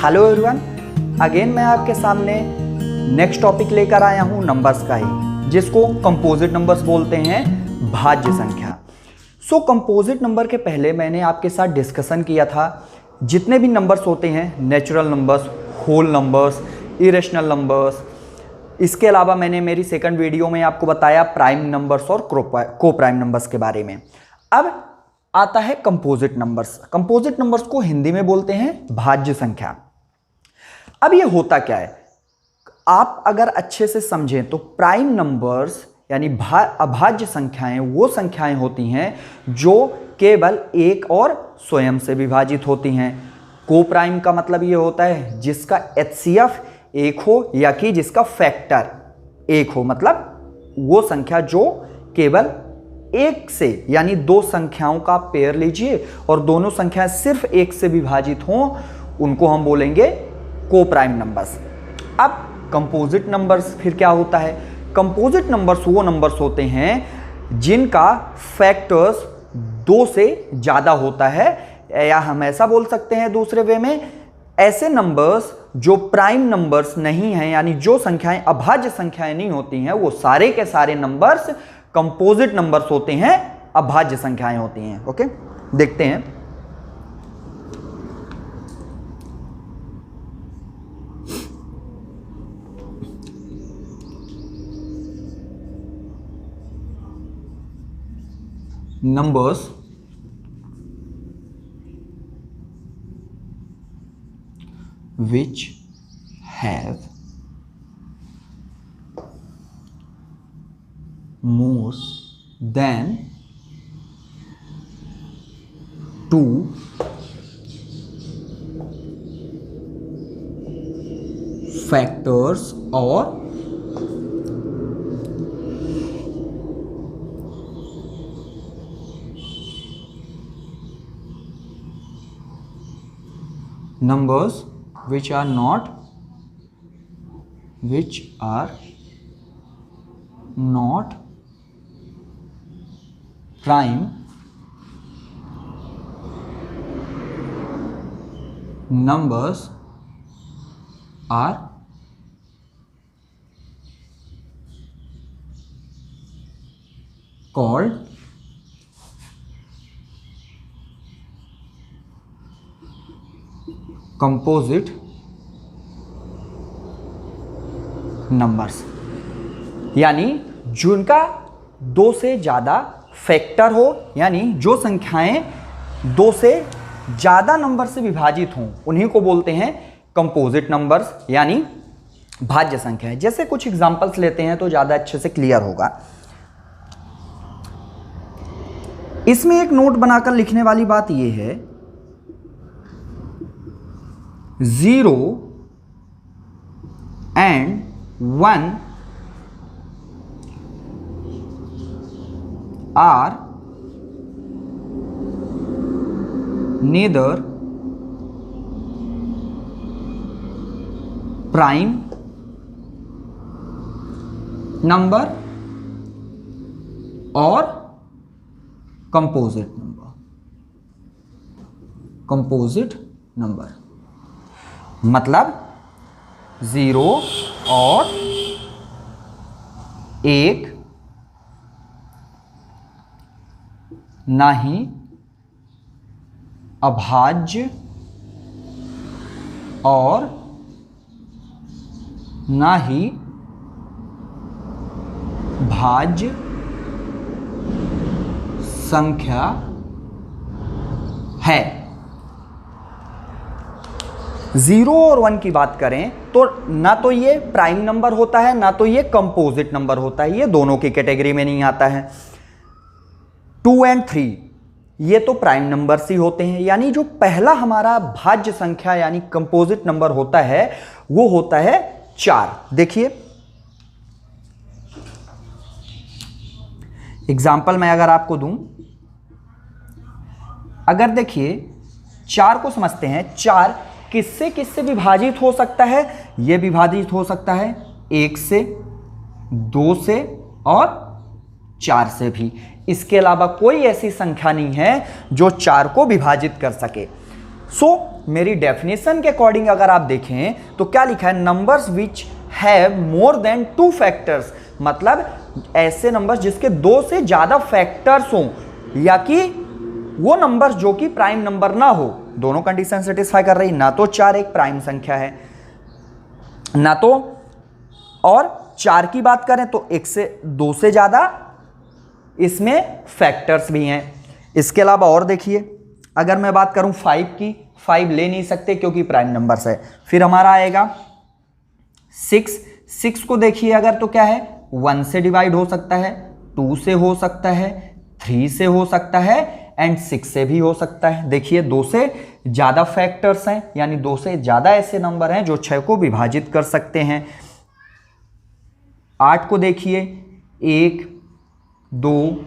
Hello everyone, again मैं आपके सामने नेक्स्ट टॉपिक लेकर आया हूं नंबर्स का ही, जिसको कंपोजिट नंबर्स बोलते हैं, भाज्य संख्या। सो कंपोजिट नंबर के पहले मैंने आपके साथ डिस्कशन किया था जितने भी नंबर्स होते हैं, natural numbers, whole numbers, irrational numbers. इसके अलावा मैंने मेरी सेकंड वीडियो में आपको बताया प्राइम नंबर्स और को प्राइम नंबर्स के बारे में। अब आता है कंपोजिट नंबर्स। कंपोजिट नंबर्स को हिंदी में बोलते हैं भाज्य संख्या। अब ये होता क्या है, आप अगर अच्छे से समझें तो प्राइम नंबर्स यानी अभाज्य संख्याएं वो संख्याएं होती हैं जो केवल एक और स्वयं से विभाजित होती हैं। को प्राइम का मतलब ये होता है जिसका एचसीएफ एक हो या कि जिसका फैक्टर एक हो, मतलब वो संख्या जो केवल एक से यानी दो संख्याओं का पेयर लीजिए और दोनों संख्याएं सिर्फ एक से विभाजित हों, उनको हम बोलेंगे को प्राइम नंबर्स। अब कंपोजिट नंबर्स फिर क्या होता है? कंपोजिट नंबर्स वो नंबर्स होते हैं जिनका फैक्टर्स दो से ज़्यादा होता है, या हम ऐसा बोल सकते हैं दूसरे वे में, ऐसे नंबर्स जो प्राइम नंबर्स नहीं हैं यानी जो संख्याएं अभाज्य संख्याएं नहीं होती हैं, वो सारे के सारे नंबर्स कंपोजिट नंबर्स होते हैं, अभाज्य संख्याएं होती हैं। ओके, देखते हैं। Numbers which have more than 2 factors or numbers which are not prime numbers are called composite numbers, यानी जिनका दो से ज़्यादा फैक्टर हो, यानी जो संख्याएं दो से ज़्यादा नंबर से विभाजित हों, उन्हीं को बोलते हैं कंपोजिट नंबर्स यानी भाज्य संख्याएं। जैसे कुछ एग्जांपल्स लेते हैं तो ज़्यादा अच्छे से क्लियर होगा। इसमें एक नोट बनाकर लिखने वाली बात यह है, 0 and 1 are neither prime number or composite number। मतलब 0 और 1 ना ही अभाज्य और ना ही भाज्य संख्या है। 0 और 1 की बात करें तो ना तो ये प्राइम नंबर होता है ना तो ये कंपोजिट नंबर होता है, ये दोनों की कैटेगरी में नहीं आता है। 2 and 3 ये तो प्राइम नंबर्स ही होते हैं, यानी जो पहला हमारा भाज्य संख्या यानी कंपोजिट नंबर होता है वो होता है 4। देखिए एग्जाम्पल मैं अगर आपको दूं, अगर देखिए 4 को समझते हैं, 4 किससे किससे विभाजित हो सकता है? यह विभाजित हो सकता है 1 से, 2 से और 4 से भी। इसके अलावा कोई ऐसी संख्या नहीं है जो 4 को विभाजित कर सके। सो मेरी डेफिनेशन के अकॉर्डिंग अगर आप देखें तो क्या लिखा है, numbers which have more than 2 factors, मतलब ऐसे नंबर्स जिसके 2 से ज्यादा फैक्टर्स हों, या कि वो नंबर्स जो कि प्राइम नंबर ना हो। दोनों कंडीशन सेटिस्फाई कर रही, ना तो 4 एक प्राइम संख्या है, ना तो, और 4 की बात करें तो 1 से 2 से ज्यादा इसमें फैक्टर्स भी हैं। इसके अलावा और देखिए, अगर मैं बात करूं 5 की, 5 ले नहीं सकते क्योंकि प्राइम नंबर्स है। फिर हमारा आएगा 6 को देखिए अगर तो क्या है, 1 से डिवाइड हो सकता है, 2 से हो सकता है, 3 से हो सकता है एंड 6 से भी हो सकता है। देखिए 2 से ज्यादा फैक्टर्स हैं, यानी 2 से ज्यादा ऐसे नंबर हैं जो 6 को विभाजित कर सकते हैं। 8 को देखिए, 1, 2,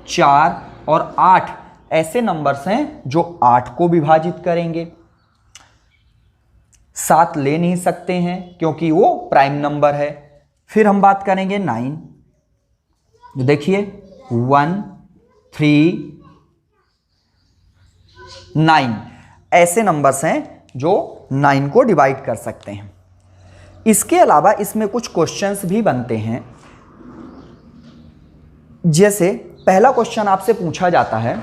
4 और 8 ऐसे नंबर्स हैं जो 8 को विभाजित करेंगे। 7 ले नहीं सकते हैं क्योंकि वो प्राइम नंबर है। फिर हम बात करेंगे 9, देखिए 1, 3, 9 ऐसे नंबर्स हैं जो 9 को डिवाइड कर सकते हैं। इसके अलावा इसमें कुछ क्वेश्चंस भी बनते हैं, जैसे पहला क्वेश्चन आपसे पूछा जाता है,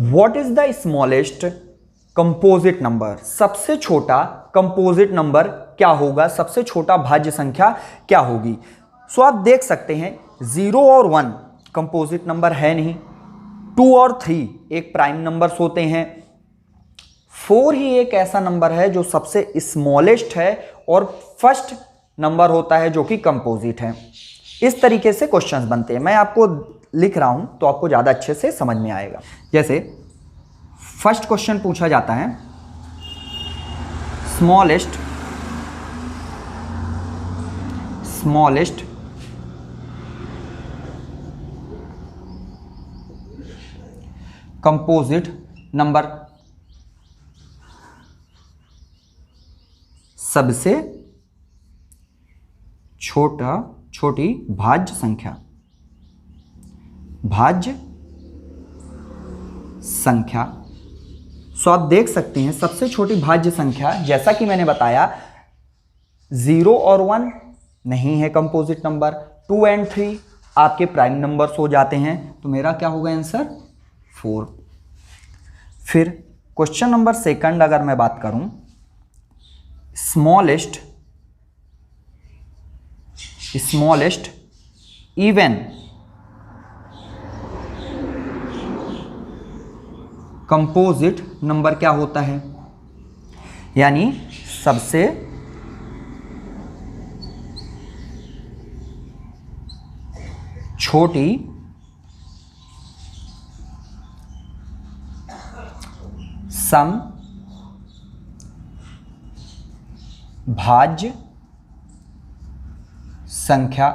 what is the smallest composite number, सबसे छोटा कंपोजिट नंबर क्या होगा, सबसे छोटा भाज्य संख्या क्या होगी। सो आप देख सकते हैं 0 और 1 कंपोजिट नंबर है नहीं, 2 और 3 एक प्राइम नंबर्स होते हैं, 4 ही एक ऐसा नंबर है जो सबसे स्मॉलेस्ट है और फर्स्ट नंबर होता है जो कि कंपोजिट है। इस तरीके से क्वेश्चंस बनते हैं। मैं आपको लिख रहा हूं तो आपको ज्यादा अच्छे से समझ में आएगा। जैसे फर्स्ट क्वेश्चन पूछा जाता है, स्मॉलेस्ट कंपोजिट नंबर, सबसे छोटी भाज्य संख्या, सो आप देख सकते हैं सबसे छोटी भाज्य संख्या, जैसा कि मैंने बताया 0 और 1 नहीं है कंपोजिट नंबर, 2 एंड 3 आपके प्राइम नंबर्स हो जाते हैं, तो मेरा क्या होगा आंसर 4। फिर क्वेश्चन नंबर सेकंड अगर मैं बात करूं, स्मॉलेस्ट इवन कंपोजिट नंबर क्या होता है, यानी सबसे छोटी सम भाज्य संख्या।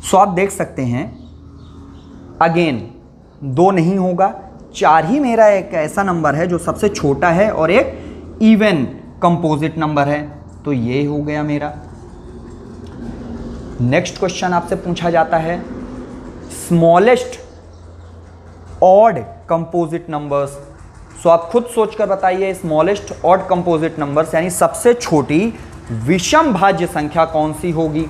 सो आप देख सकते हैं अगेन 2 नहीं होगा, 4 ही मेरा एक ऐसा नंबर है जो सबसे छोटा है और एक इवन कंपोजिट नंबर है, तो ये हो गया मेरा। नेक्स्ट क्वेश्चन आपसे पूछा जाता है, स्मॉलेस्ट ऑड कंपोजिट नंबर्स। सो आप खुद सोचकर बताइए स्मॉलेस्ट ऑड कंपोजिट नंबर्स यानी सबसे छोटी विषम भाज्य संख्या कौन सी होगी।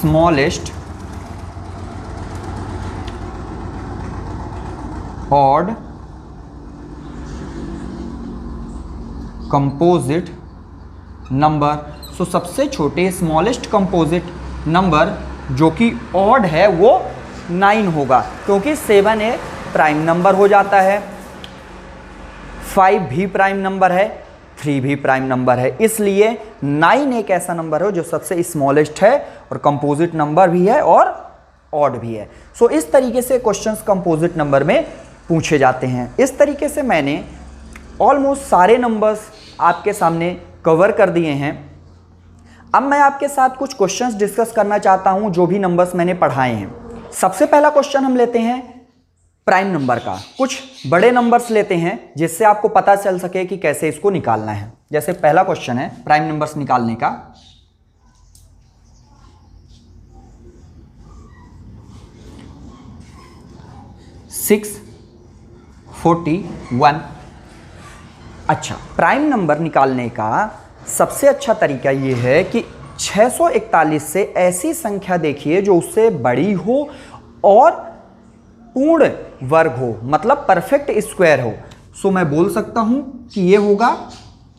Smallest odd composite number. So सबसे छोटे स्मॉलेस्ट कंपोजिट नंबर जो कि ऑड है वो 9 होगा, क्योंकि 7 एक प्राइम नंबर हो जाता है, 5 भी प्राइम नंबर है, 3 भी प्राइम नंबर है, इसलिए 9 एक ऐसा नंबर है जो सबसे स्मॉलेस्ट है और कंपोजिट नंबर भी है और ऑड भी है। सो इस तरीके से क्वेश्चंस कंपोजिट नंबर में पूछे जाते हैं। इस तरीके से मैंने ऑलमोस्ट सारे नंबर्स आपके सामने कवर कर दिए हैं। अब मैं आपके साथ कुछ क्वेश्चंस डिस्कस करना चाहता हूं जो भी नंबर्स मैंने पढ़ाए हैं। सबसे पहला क्वेश्चन हम लेते हैं, प्राइम नंबर का। कुछ बड़े नंबर्स लेते हैं जिससे आपको पता चल सके कि कैसे इसको निकालना है। जैसे पहला क्वेश्चन है प्राइम नंबर्स निकालने का। 641। अच्छा, प्राइम नंबर निकालने का सबसे अच्छा तरीका यह है कि 641 से ऐसी संख्या देखिए जो उससे बड़ी हो और पूर्ण वर्ग हो, मतलब परफेक्ट स्क्वायर हो। सो मैं बोल सकता हूं कि यह होगा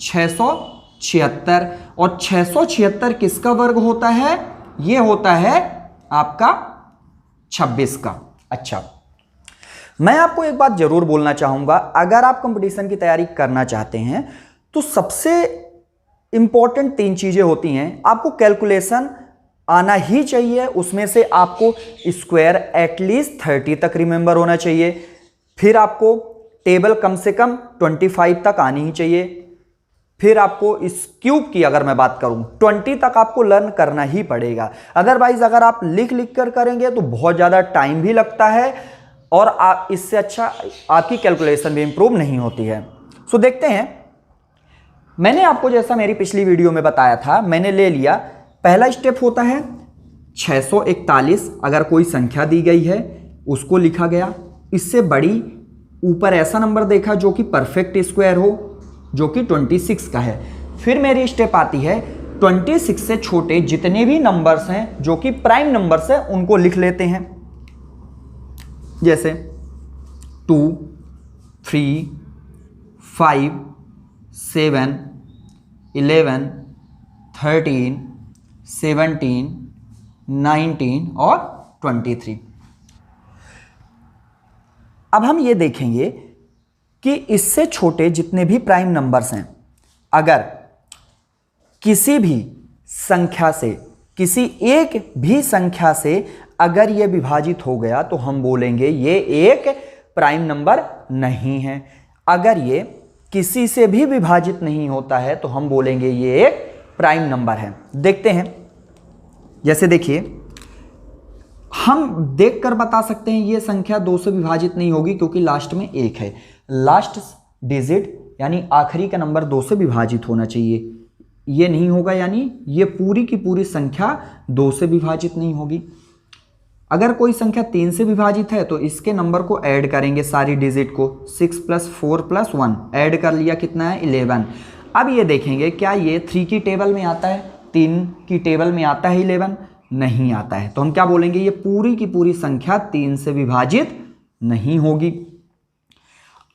676। और 676 किसका वर्ग होता है? यह होता है आपका 26 का। अच्छा, मैं आपको एक बात जरूर बोलना चाहूंगा, अगर आप कंपटीशन की तैयारी करना चाहते हैं तो सबसे इंपॉर्टेंट 3 चीजें होती हैं। आपको कैलकुलेशन आना ही चाहिए, उसमें से आपको स्क्वायर एटलीस्ट 30 तक रिमेंबर होना चाहिए, फिर आपको टेबल कम से कम 25 तक आनी ही चाहिए, फिर आपको इस क्यूब की अगर मैं बात करूं 20 तक आपको लर्न करना ही पड़ेगा। अदरवाइज अगर आप लिख कर करेंगे तो बहुत ज़्यादा टाइम भी लगता है और आप इससे अच्छा आपकी कैलकुलेशन भी इंप्रूव नहीं होती है। सो देखते हैं, मैंने आपको जैसा मेरी पिछली वीडियो में बताया था, मैंने ले लिया। पहला स्टेप होता है 641, अगर कोई संख्या दी गई है उसको लिखा गया, इससे बड़ी ऊपर ऐसा नंबर देखा जो कि परफेक्ट स्क्वायर हो, जो कि 26 का है। फिर मेरी स्टेप आती है 26 से छोटे जितने भी नंबर्स हैं जो कि प्राइम नंबर्स हैं उनको लिख लेते हैं। जैसे 2, 3, 5, 7, 11, 13, 17, 19 और 23। अब हम ये देखेंगे कि इससे छोटे जितने भी प्राइम नंबर्स हैं, अगर किसी भी संख्या से, किसी एक भी संख्या से अगर ये विभाजित हो गया तो हम बोलेंगे ये एक प्राइम नंबर नहीं है। अगर ये किसी से भी विभाजित नहीं होता है तो हम बोलेंगे ये एक प्राइम नंबर है। देखते हैं, जैसे देखिए, हम देखकर बता सकते हैं ये संख्या 2 से विभाजित नहीं होगी क्योंकि लास्ट में 1 है। लास्ट डिजिट यानी आखिरी का नंबर 2 से विभाजित होना चाहिए, ये नहीं होगा, यानी ये पूरी की पूरी संख्या 2 से विभाजित नहीं होगी। अगर कोई संख्या 3 से विभाजित है तो इसके नंबर को ऐड करेंगे, सारी डिजिट को, 6 + 4 + 1 ऐड कर लिया, कितना है 11। अब ये देखेंगे क्या ये 3 की टेबल में आता है, 3 की टेबल में आता है 11? नहीं आता है। तो हम क्या बोलेंगे, ये पूरी की पूरी संख्या 3 से विभाजित नहीं होगी।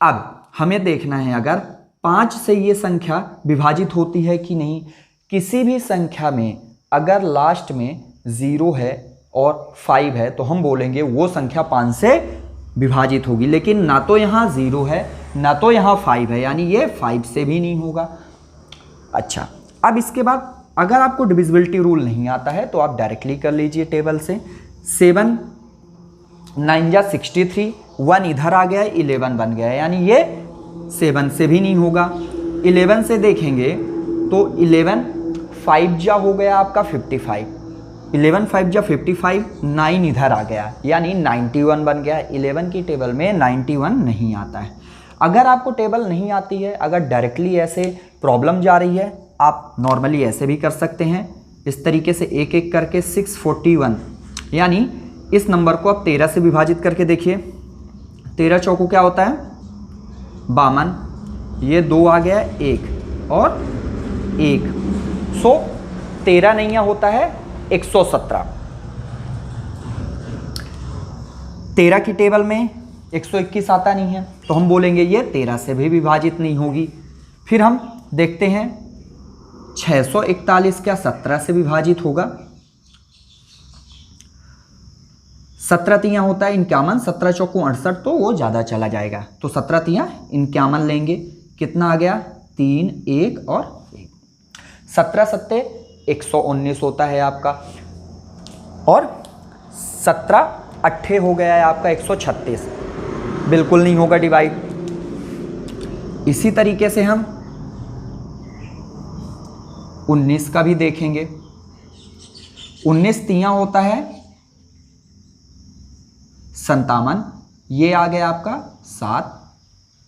अब हमें देखना है अगर 5 से ये संख्या विभाजित होती है कि नहीं। किसी भी संख्या में अगर लास्ट में 0 है और 5 है तो हम बोलेंगे वो संख्या 5 से विभाजित होगी, लेकिन ना तो यहाँ 0 है ना तो यहाँ 5 है, यानी ये 5 से भी नहीं होगा। अच्छा, अब इसके बाद अगर आपको डिविजिबिलिटी रूल नहीं आता है तो आप डायरेक्टली कर लीजिए टेबल से। 7 9 जा 63, 1 इधर आ गया है, 11 बन गया है, यानी ये 7 से भी नहीं होगा। 11 से देखेंगे तो 11 5 जा हो गया आपका 55, 11 5 जा 55, 9 इधर आ गया यानी 91 बन गया। 11 की टेबल में 91 नहीं आता है। अगर आपको टेबल नहीं आती है, अगर डायरेक्टली ऐसे प्रॉब्लम जा रही है, आप नॉर्मली ऐसे भी कर सकते हैं, इस तरीके से एक एक करके 641, यानी इस नंबर को आप 13 से विभाजित करके देखिए। 13 चौको क्या होता है 52, ये 2 आ गया 1 और 1, सो 13 नहीं होता है 117। 13 की टेबल में 121 आता नहीं है तो हम बोलेंगे ये 13 से भी विभाजित नहीं होगी। फिर हम देखते हैं 641 क्या 17 से विभाजित होगा? 17 तियां होता है 51, 17 चौको 68, तो वो ज़्यादा चला जाएगा, तो 17 तियां 51 लेंगे। कितना आ गया 3 1 और 1, 17 सत्ते 119 होता है आपका, और 17 अट्ठे हो गया है आपका 136, बिल्कुल नहीं होगा डिवाइड। इसी तरीके से हम 19 का भी देखेंगे। 19 तियां होता है 57, ये आ गया आपका 7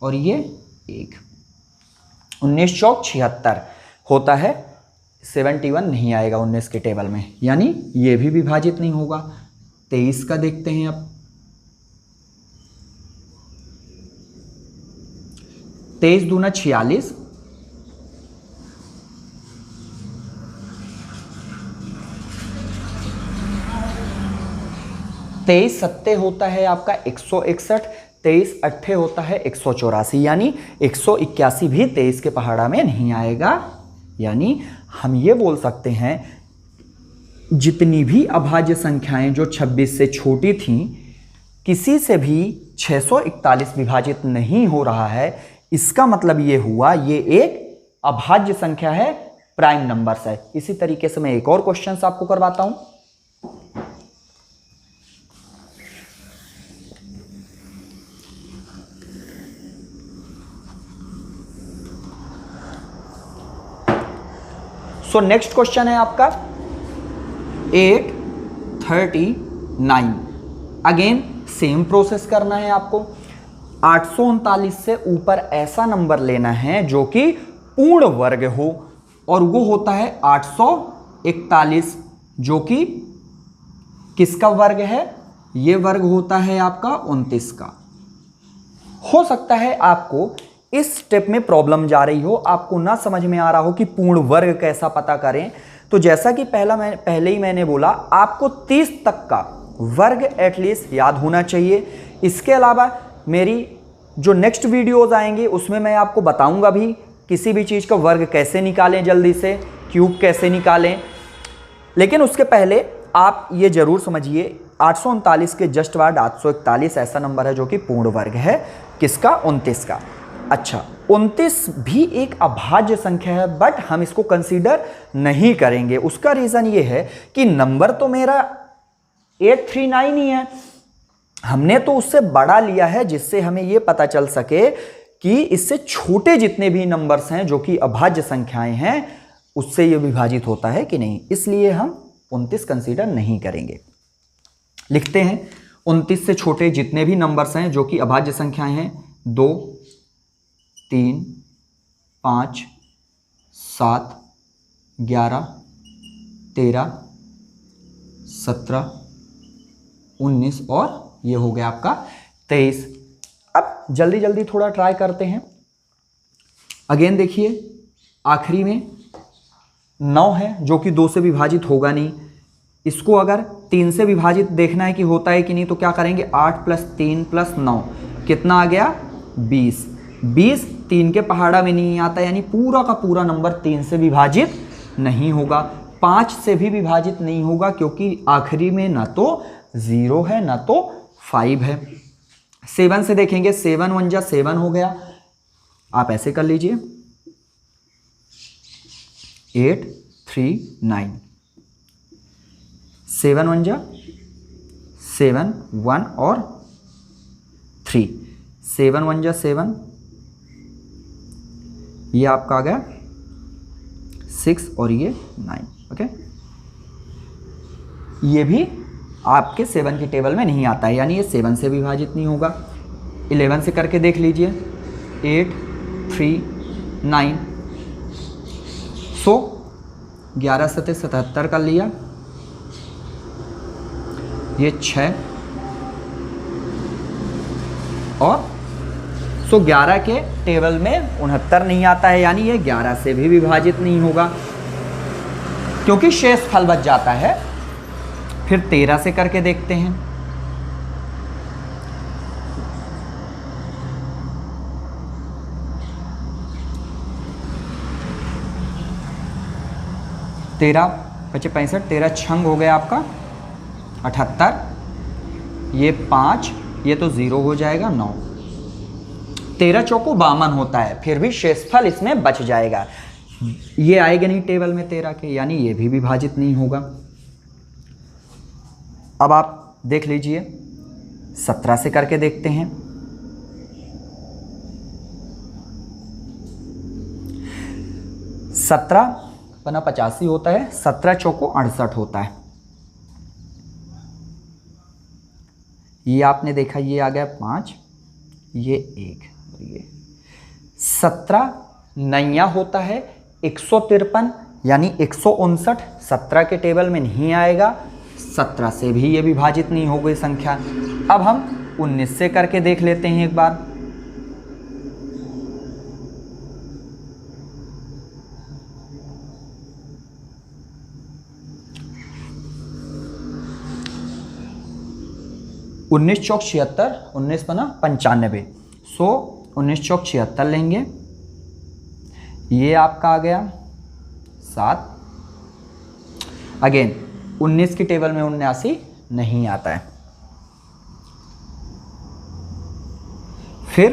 और ये 1। 19 चौक 76 होता है, 71 नहीं आएगा 19 के टेबल में, यानी ये भी विभाजित नहीं होगा। 23 का देखते हैं अब। 23 दूना 46, 23 सत्ते होता है आपका 161, 23 अट्ठे होता है 184, यानी 181 भी 23 के पहाड़ा में नहीं आएगा। यानी हम ये बोल सकते हैं जितनी भी अभाज्य संख्याएं जो 26 से छोटी थीं, किसी से भी 641 विभाजित नहीं हो रहा है। इसका मतलब ये हुआ ये एक अभाज्य संख्या है, प्राइम नंबर्स है। इसी तरीके से मैं एक और क्वेश्चन आपको करवाता हूं। सो नेक्स्ट क्वेश्चन है आपका 839। अगेन सेम प्रोसेस करना है आपको। 839 से ऊपर ऐसा नंबर लेना है जो कि पूर्ण वर्ग हो, और वो होता है 841, जो कि किसका वर्ग है? ये वर्ग होता है आपका 29 का। हो सकता है आपको इस स्टेप में प्रॉब्लम जा रही हो, आपको ना समझ में आ रहा हो कि पूर्ण वर्ग कैसा पता करें। तो जैसा कि पहले ही मैंने बोला, आपको 30 तक का वर्ग एटलीस्ट याद होना चाहिए। इसके अलावा मेरी जो नेक्स्ट वीडियोस आएंगी उसमें मैं आपको बताऊंगा भी किसी भी चीज़ का वर्ग कैसे निकालें, जल्दी से क्यूब कैसे निकालें। लेकिन उसके पहले आप ये जरूर समझिए 839 के जस्ट बाद 841 ऐसा नंबर है जो कि पूर्ण वर्ग है। किसका? 29 का। अच्छा, 29 भी एक अभाज्य संख्या है, बट हम इसको कंसीडर नहीं करेंगे। उसका रीज़न ये है कि नंबर तो मेरा 839 ही है, हमने तो उससे बड़ा लिया है जिससे हमें ये पता चल सके कि इससे छोटे जितने भी नंबर्स हैं जो कि अभाज्य संख्याएं हैं उससे ये विभाजित होता है कि नहीं, इसलिए हम 29 कंसीडर नहीं करेंगे। लिखते हैं 29 से छोटे जितने भी नंबर्स हैं जो कि अभाज्य संख्याएं हैं, 2, 3, 5, 7, 11, 13, 17, 19 और ये हो गया आपका 23। अब जल्दी जल्दी थोड़ा ट्राई करते हैं। अगेन देखिए, आखिरी में 9 है जो कि 2 से विभाजित होगा नहीं। इसको अगर 3 से विभाजित देखना है कि होता है कि नहीं, तो क्या करेंगे? 8 + 3 + 9 कितना आ गया? 20। 20 3 के पहाड़ा में नहीं आता, यानी पूरा का पूरा नंबर 3 से विभाजित नहीं होगा। 5 से भी विभाजित नहीं होगा क्योंकि आखिरी में ना तो 0 है ना तो 5 है। 7 से देखेंगे, 7 1 जा 7 हो गया। आप ऐसे कर लीजिए 8 3 9। 7 1 जा 7, 1 और 3। 7 1 जा 7, ये आपका आ गया 6 और ये 9। ओके, ये भी आपके 7 की टेबल में नहीं आता है, यानी ये 7 से विभाजित नहीं होगा। 11 से करके देख लीजिए, 8 3 9। सो 11 7 77 कर लिया, ये 6 और 11 के टेबल में 69 नहीं आता है, यानी ये 11 से भी विभाजित नहीं होगा क्योंकि शेष फल बच जाता है। फिर 13 से करके देखते हैं, तेरह 25 65, 13 छंग हो गया आपका 78, ये 5, ये तो 0 हो जाएगा 9। 13 चौको 52 होता है, फिर भी शेषफल इसमें बच जाएगा। ये आएगा नहीं टेबल में 13 के, यानी ये भी विभाजित नहीं होगा। अब आप देख लीजिए 17 से करके देखते हैं। 17 पना 85 होता है, 17 चौको 68 होता है। ये आपने देखा, ये आ गया 5, ये 1, ये 17 नैया होता है 153 यानी 159, 17 के टेबल में नहीं आएगा, 17 से भी ये विभाजित नहीं हो गई संख्या। अब हम 19 से करके देख लेते हैं एक बार। उन्नीस चौक 76, 19 बना 95, सो 19 चौक 76 लेंगे, ये आपका आ गया 7। अगेन 19 की टेबल में 79 नहीं आता है। फिर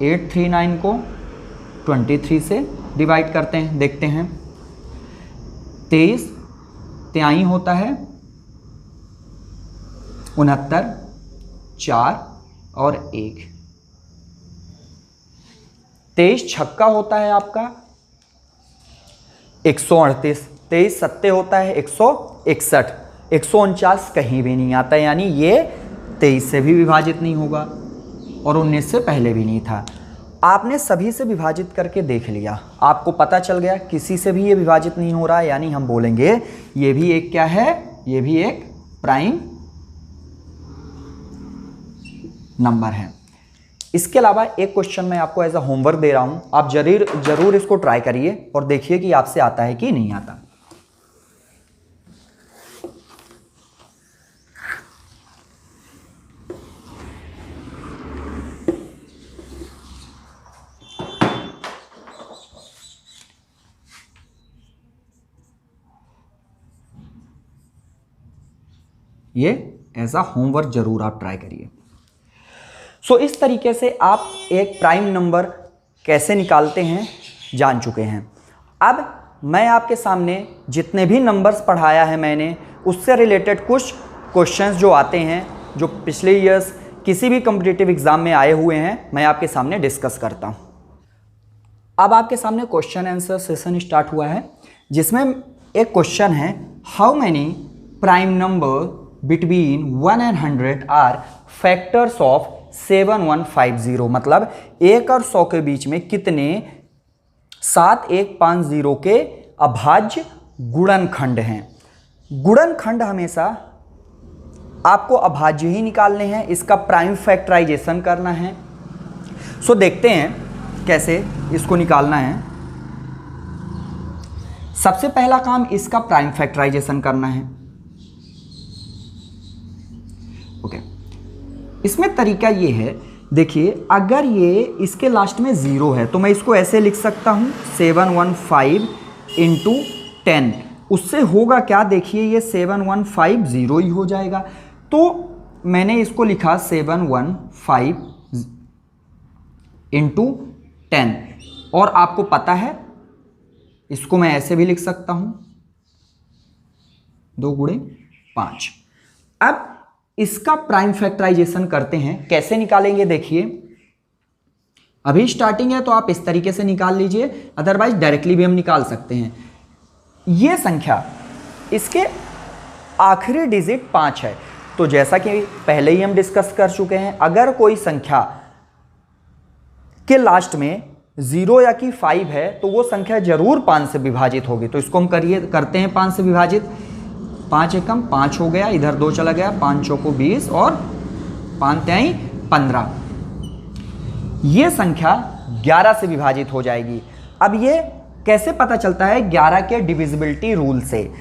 839 को 23 से डिवाइड करते हैं, देखते हैं। 23 तिहाई होता है 69, 4 और 1। 23 छक्का होता है आपका 138, 23 सत्ते होता है 161, 149 कहीं भी नहीं आता, यानी ये 23 से भी विभाजित नहीं होगा और 19 से पहले भी नहीं था। आपने सभी से विभाजित करके देख लिया, आपको पता चल गया किसी से भी ये विभाजित नहीं हो रहा है, यानी हम बोलेंगे ये भी एक क्या है, ये भी एक प्राइम नंबर है। इसके अलावा एक क्वेश्चन मैं आपको एज अ होमवर्क दे रहा हूं, आप जरूर इसको ट्राई करिए और देखिए कि आपसे आता है कि नहीं आता। ये एज अ होमवर्क जरूर आप ट्राई करिए। सो इस तरीके से आप एक प्राइम नंबर कैसे निकालते हैं जान चुके हैं। अब मैं आपके सामने जितने भी नंबर्स पढ़ाया है मैंने, उससे रिलेटेड कुछ क्वेश्चंस जो आते हैं, जो पिछले ईयर्स किसी भी कॉम्पिटिटिव एग्जाम में आए हुए हैं, मैं आपके सामने डिस्कस करता हूं। अब आपके सामने क्वेश्चन आंसर सेशन स्टार्ट हुआ है, जिसमें एक क्वेश्चन है, how many prime number between 1 and 100 are factors of 7150, मतलब 1 और 100 के बीच में कितने 7150 के अभाज्य गुणनखंड हैं। गुणनखंड हमेशा आपको अभाज्य ही निकालने हैं, इसका प्राइम फैक्टराइजेशन करना है। सो देखते हैं कैसे इसको निकालना है। सबसे पहला काम इसका प्राइम फैक्टराइजेशन करना है। ओके, इसमें तरीका ये है, देखिए अगर ये इसके लास्ट में 0 है तो मैं इसको ऐसे लिख सकता हूँ 715 × 10। उससे होगा क्या, देखिए ये 7150 ही हो जाएगा, तो मैंने इसको लिखा 715 × 10। और आपको पता है इसको मैं ऐसे भी लिख सकता हूँ 2 × 5। अब इसका प्राइम फैक्टराइजेशन करते हैं, कैसे निकालेंगे देखिए। अभी स्टार्टिंग है तो आप इस तरीके से निकाल लीजिए, अदरवाइज डायरेक्टली भी हम निकाल सकते हैं। ये संख्या इसके आखिरी डिजिट 5 है, तो जैसा कि पहले ही हम डिस्कस कर चुके हैं, अगर कोई संख्या के लास्ट में 0 या कि 5 है तो वो संख्या जरूर 5 से विभाजित होगी। तो इसको हम करते हैं 5 से विभाजित। 5 एकम 5 हो गया, इधर 2 चला गया, 5 चौको 20 और 5 तिहाई 15। ये संख्या 11 से विभाजित हो जाएगी। अब ये कैसे पता चलता है, 11 के डिविजिबिलिटी रूल से।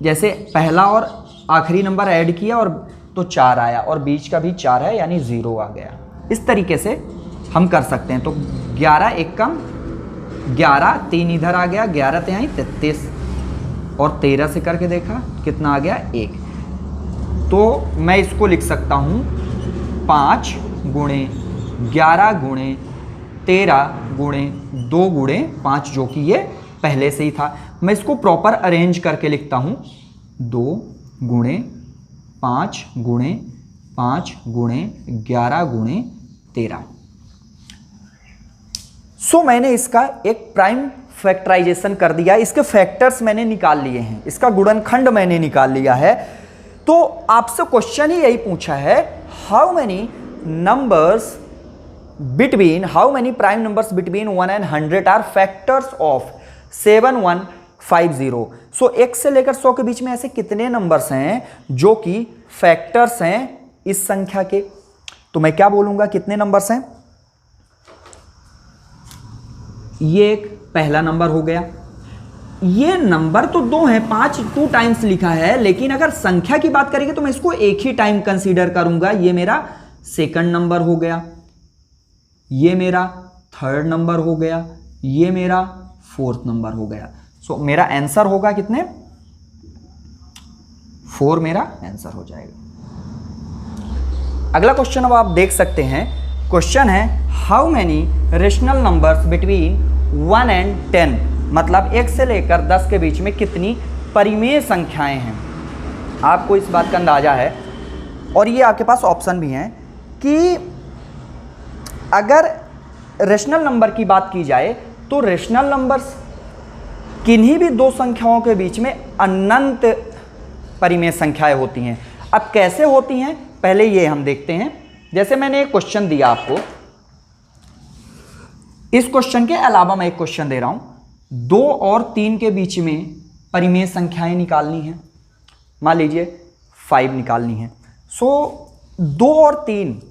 जैसे पहला और आखिरी नंबर ऐड किया और तो 4 आया, और बीच का भी 4 है यानी 0 आ गया। इस तरीके से हम कर सकते हैं। तो 11 एकम 11, 3 इधर आ गया, 11 तिहाई 33 और 13 से करके देखा कितना आ गया 1। तो मैं इसको लिख सकता हूँ 5 × 11 × 13 × 2 × 5, जो कि ये पहले से ही था। मैं इसको प्रॉपर अरेंज करके लिखता हूँ 2 × 5 × 5 × 11 × 13। सो मैंने इसका एक प्राइम फैक्टराइजेशन कर दिया, इसके फैक्टर्स मैंने निकाल लिए हैं, इसका गुणनखंड मैंने निकाल लिया है। तो आपसे क्वेश्चन ही यही पूछा है, how many prime numbers between 1 and 100 are factors of 7150। So 1 से लेकर 100 के बीच में ऐसे कितने नंबर्स हैं जो कि फैक्टर्स हैं इस संख्या के। तो मैं क्या बोलूंगा, कितने नंबर्स हैं। ये एक पहला नंबर हो गया। ये नंबर तो 2 है, 5 2 टाइम्स लिखा है, लेकिन अगर संख्या की बात करेंगे तो मैं इसको एक ही टाइम कंसीडर करूंगा। ये मेरा सेकंड नंबर हो गया, ये मेरा थर्ड नंबर हो गया, ये मेरा फोर्थ नंबर हो गया। सो मेरा आंसर होगा कितने, 4 मेरा आंसर हो जाएगा। अगला क्वेश्चन अब आप देख सकते हैं। क्वेश्चन है how many rational numbers between 1 and 10, मतलब 1 से लेकर 10 के बीच में कितनी परिमेय संख्याएं हैं। आपको इस बात का अंदाजा है, और ये आपके पास ऑप्शन भी हैं कि अगर रेशनल नंबर की बात की जाए तो रेशनल नंबर्स किन्हीं भी 2 संख्याओं के बीच में अनंत परिमेय संख्याएं होती हैं। अब कैसे होती हैं पहले ये हम देखते हैं। जैसे मैंने एक क्वेश्चन दिया आपको, इस क्वेश्चन के अलावा मैं एक क्वेश्चन दे रहा हूं, 2 और 3 के बीच में परिमेय संख्याएं निकालनी है। मान लीजिए 5 निकालनी है। सो 2 और 3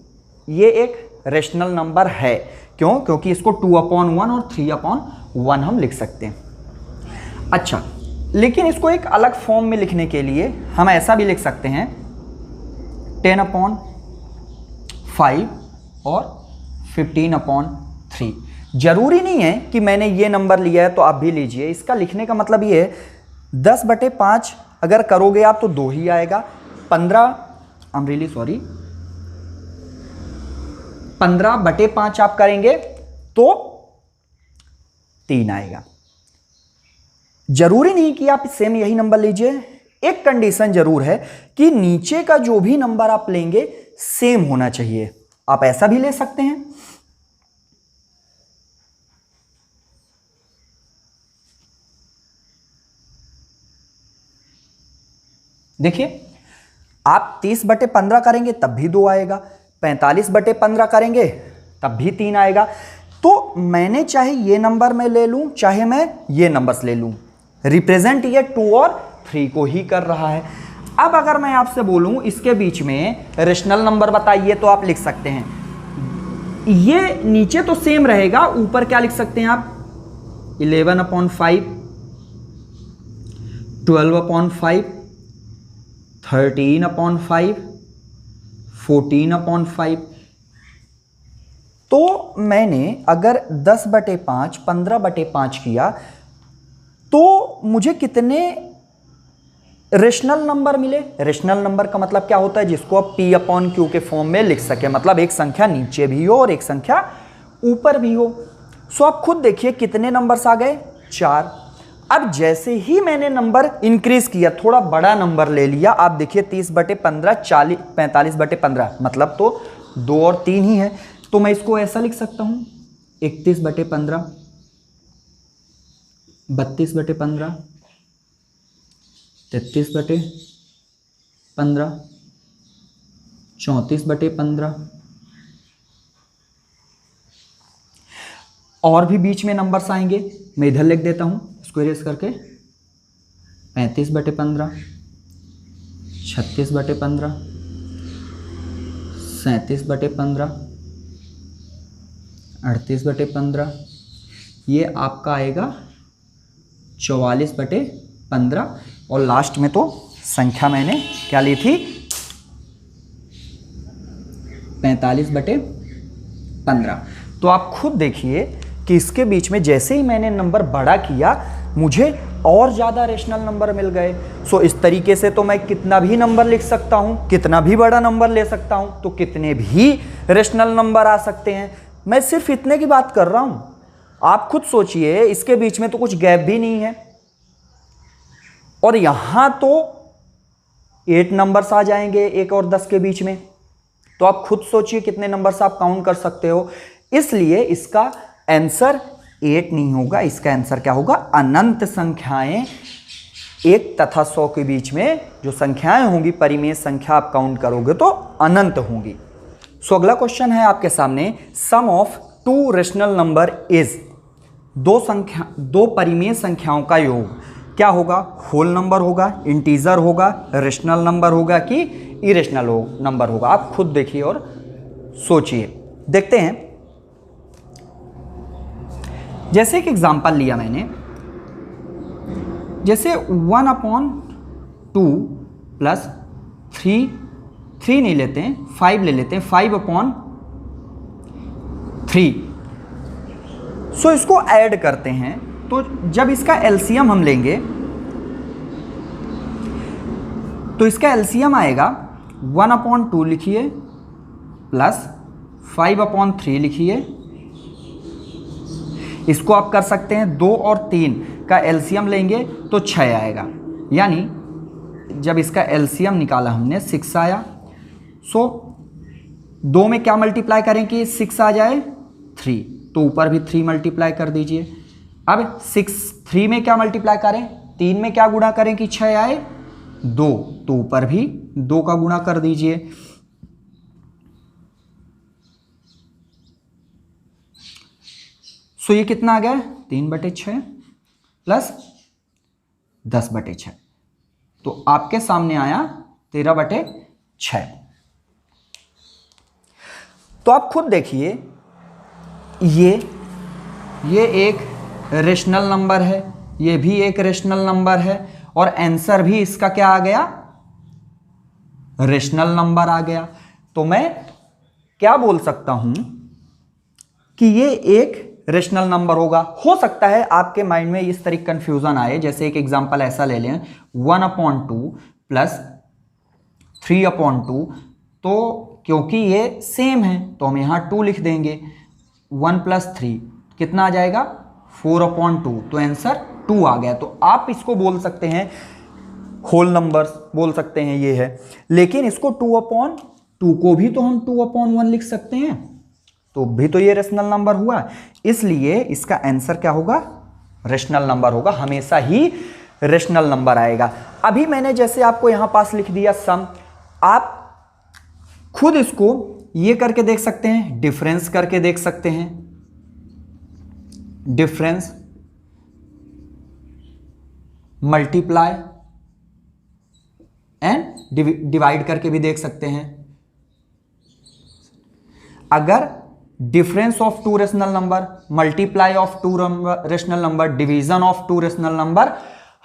ये एक रेशनल नंबर है। क्यों? क्योंकि इसको 2/1 और 3/1 हम लिख सकते हैं। अच्छा, लेकिन इसको एक अलग फॉर्म में लिखने के लिए हम ऐसा भी लिख सकते हैं 10/5 और 15/3। जरूरी नहीं है कि मैंने ये नंबर लिया है तो आप भी लीजिए। इसका लिखने का मतलब ये है 10/5 अगर करोगे आप तो 2 ही आएगा। 15/5 आप करेंगे तो 3 आएगा। जरूरी नहीं कि आप सेम यही नंबर लीजिए। एक कंडीशन जरूर है कि नीचे का जो भी नंबर आप लेंगे सेम होना चाहिए। आप ऐसा भी ले सकते हैं। देखिए, आप 30/15 करेंगे तब भी 2 आएगा, 45/15 करेंगे तब भी 3 आएगा। तो मैंने चाहे ये नंबर में ले लूं, चाहे मैं ये नंबर्स ले लूं, रिप्रेजेंट ये 2 और 3 को ही कर रहा है। अब अगर मैं आपसे बोलूं इसके बीच में रेशनल नंबर बताइए तो आप लिख सकते हैं, ये नीचे तो सेम रहेगा, ऊपर क्या लिख सकते हैं आप 11/5, 12/5, 13/5, 14/5। तो मैंने अगर 10/5 15/5 किया तो मुझे कितने रेशनल नंबर मिले। रेशनल नंबर का मतलब क्या होता है, जिसको आप P/Q के फॉर्म में लिख सके, मतलब एक संख्या नीचे भी हो और एक संख्या ऊपर भी हो। सो आप खुद देखिए कितने नंबर्स आ गए, 4। अब जैसे ही मैंने नंबर इंक्रीज किया, थोड़ा बड़ा नंबर ले लिया, आप देखिए 30/15 45/15, मतलब तो 2 और 3 ही है। तो मैं इसको ऐसा लिख सकता हूं 31/15, 32/15, 33/15, 34/15, और भी बीच में नंबर्स आएंगे। मैं इधर लिख देता हूं इसको इरेज करके, 35/15, 36/15, 37/15, 38/15, ये आपका आएगा 44/15, और लास्ट में तो संख्या मैंने क्या ली थी 45/15। तो आप खुद देखिए कि इसके बीच में जैसे ही मैंने नंबर बड़ा किया मुझे और ज़्यादा रेशनल नंबर मिल गए। सो इस तरीके से तो मैं कितना भी नंबर लिख सकता हूँ, कितना भी बड़ा नंबर ले सकता हूँ, तो कितने भी रेशनल नंबर आ सकते हैं। मैं सिर्फ इतने की बात कर रहा हूँ, आप खुद सोचिए इसके बीच में तो कुछ गैप भी नहीं है, और यहाँ तो 8 नंबर्स आ जाएंगे 1 और 10 के बीच में। तो आप खुद सोचिए कितने नंबर्स आप काउंट कर सकते हो। इसलिए इसका आंसर 8 नहीं होगा, इसका आंसर क्या होगा, अनंत संख्याएं 1 तथा 100 के बीच में जो संख्याएं होंगी, परिमेय संख्या आप काउंट करोगे तो अनंत होंगी। सो अगला क्वेश्चन है आपके सामने, सम ऑफ 2 रेशनल नंबर इज, दो परिमेय संख्याओं का योग क्या होगा? होल नंबर होगा, इंटीजर होगा, रेशनल नंबर होगा कि इरेशनल नंबर होगा? आप खुद देखिए और सोचिए। देखते हैं, जैसे एक एग्जांपल लिया मैंने, जैसे 1/2 प्लस 3 नहीं लेते हैं, 5 ले लेते हैं, 5/3। सो इसको ऐड करते हैं, तो जब इसका एलसीएम हम लेंगे तो इसका एलसीएम आएगा 1/2 लिखिए प्लस 5/3 लिखिए। इसको आप कर सकते हैं 2 और 3 का एलसीएम लेंगे तो 6 आएगा, यानी जब इसका एलसीएम निकाला हमने 6 आया। सो 2 में क्या मल्टीप्लाई करें कि 6 आ जाए? 3, तो ऊपर भी 3 मल्टीप्लाई कर दीजिए। अब 3 में क्या मल्टीप्लाई करें? 3 में क्या गुणा करें कि 6 आए? 2, तो ऊपर भी 2 का गुणा कर दीजिए। सो ये कितना आ गया? 3/6 प्लस 10/6, तो आपके सामने आया 13/6। तो आप खुद देखिए, ये एक रेशनल नंबर है, ये भी एक रेशनल नंबर है, और आंसर भी इसका क्या आ गया? रेशनल नंबर आ गया। तो मैं क्या बोल सकता हूं कि ये एक रेशनल नंबर होगा। हो सकता है आपके माइंड में इस तरह कंफ्यूजन आए, जैसे एक एग्जांपल ऐसा ले लें, 1/2 प्लस 3/2, तो क्योंकि ये सेम है तो हम यहां 2 लिख देंगे। 1 प्लस 3 कितना आ जाएगा? 4/2, तो आंसर 2 आ गया। तो आप इसको बोल सकते हैं होल नंबर्स, बोल सकते हैं ये है, लेकिन इसको 2/2 को भी तो हम 2/1 लिख सकते हैं, तो भी तो ये रेशनल नंबर हुआ। इसलिए इसका आंसर क्या होगा? रेशनल नंबर होगा, हमेशा ही रेशनल नंबर आएगा। अभी मैंने जैसे आपको यहां पास लिख दिया सम, आप खुद इसको ये करके देख सकते हैं, डिफरेंस करके देख सकते हैं, डिफरेंस मल्टीप्लाई एंड डिवाइड करके भी देख सकते हैं। अगर difference of 2 rational number, multiply of 2 rational number, division of 2 rational number,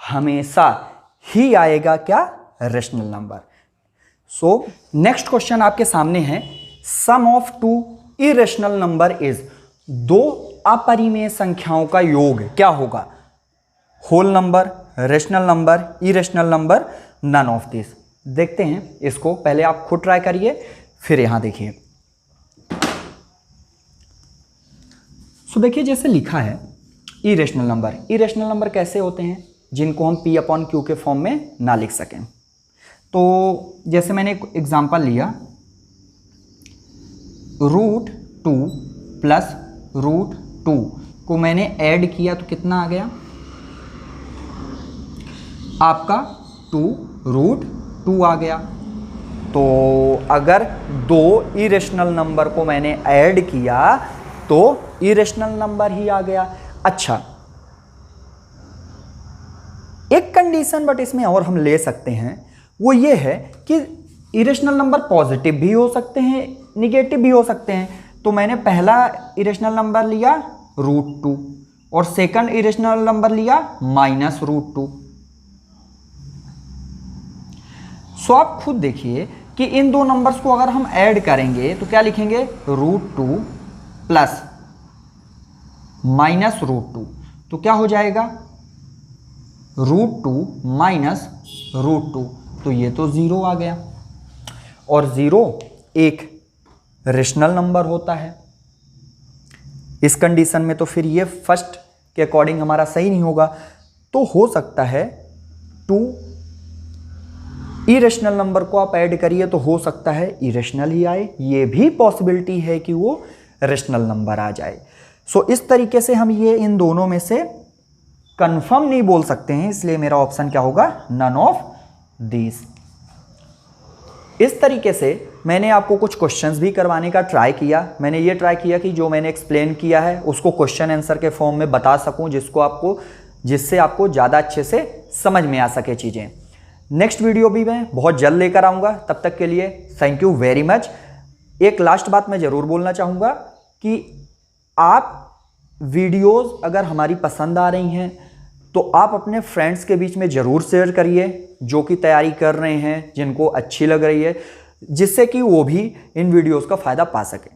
हमेशा ही आएगा क्या? Rational number. So next question आपके सामने है, sum of 2 irrational number is, 2 अपरिमेय संख्याओं का योग क्या होगा? Whole number, rational number, irrational number, none of this. देखते हैं इसको, पहले आप खुद ट्राई करिए फिर यहां देखिए। सो देखिए जैसे लिखा है इरेशनल नंबर। इरेशनल नंबर कैसे होते हैं? जिनको हम P/Q के फॉर्म में ना लिख सकें। तो जैसे मैंने एक एग्जांपल लिया, √2 प्लस √2 को मैंने ऐड किया तो कितना आ गया? आपका 2√2 आ गया। तो अगर 2 इरेशनल नंबर को मैंने ऐड किया तो इरेशनल नंबर ही आ गया। अच्छा, एक कंडीशन बट इसमें और हम ले सकते हैं, वो ये है कि इरेशनल नंबर पॉजिटिव भी हो सकते हैं, निगेटिव भी हो सकते हैं। तो मैंने पहला इरेशनल नंबर लिया √2 और सेकंड इरेशनल नंबर लिया -√2। सो आप खुद देखिए कि इन दो नंबर्स को अगर हम ऐड करेंगे तो क्या लिखेंगे? √2 प्लस -√2, तो क्या हो जाएगा? √2 माइनस √2, तो ये तो 0 आ गया। और 0 एक रेशनल नंबर होता है। इस कंडीशन में तो फिर ये फर्स्ट के अकॉर्डिंग हमारा सही नहीं होगा। तो हो सकता है 2 इरेशनल नंबर को आप ऐड करिए तो हो सकता है इरेशनल ही आए, ये भी पॉसिबिलिटी है कि वो रेशनल नंबर आ जाए। सो इस तरीके से हम ये इन दोनों में से कंफर्म नहीं बोल सकते हैं, इसलिए मेरा ऑप्शन क्या होगा, नन ऑफ दीज। इस तरीके से मैंने आपको कुछ क्वेश्चंस भी करवाने का ट्राई किया। मैंने ये ट्राई किया कि जो मैंने एक्सप्लेन किया है उसको क्वेश्चन आंसर के फॉर्म में बता सकूं, जिससे आपको ज़्यादा अच्छे से समझ में आ सके चीज़ें। नेक्स्ट वीडियो भी मैं बहुत जल्द लेकर आऊँगा, तब तक के लिए थैंक यू वेरी मच। एक लास्ट बात मैं ज़रूर बोलना चाहूँगा कि आप वीडियोज़ अगर हमारी पसंद आ रही हैं तो आप अपने फ्रेंड्स के बीच में ज़रूर शेयर करिए, जो कि तैयारी कर रहे हैं, जिनको अच्छी लग रही है, जिससे कि वो भी इन वीडियोज़ का फ़ायदा पा सकें।